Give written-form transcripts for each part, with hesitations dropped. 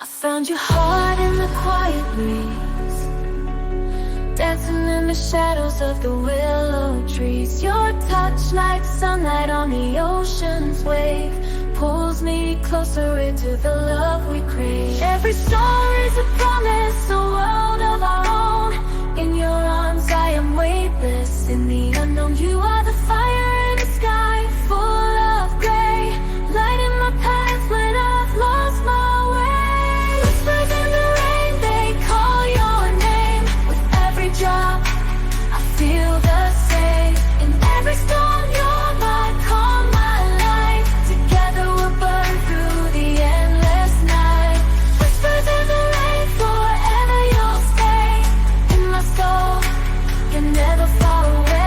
I found your heart in the quiet breeze, dancing in the shadows of the willow trees. Your touch like sunlight on the ocean's wave pulls me closer into the love we crave. Every star is a promise, a world of our own. In your arms I am weightless, in the unknown you are the fire in the sky, full of gray, lighting my path when I've lost my way. Whispers in the rain, they call your name. With every drop I feel the same. In every storm you're my calm, my light. Together we'll burn through the endless night. Whispers in the rain, forever you'll stay in my soul, you're never far away.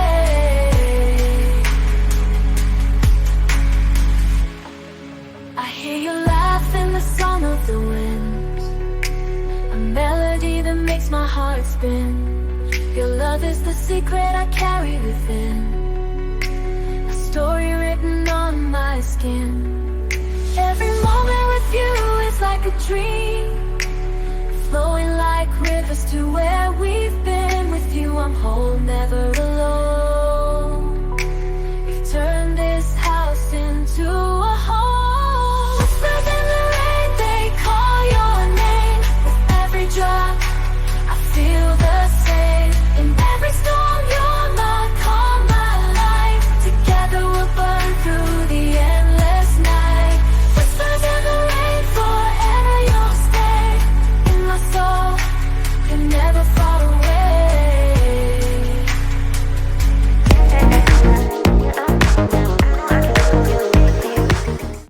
I hear you laugh in the song of the wind, a melody that makes my heart spin. Your love is the secret I carry within, a story written on my skin. Every moment with you is like a dream, flowing like rivers to where we've been. With you I'm whole, never alone.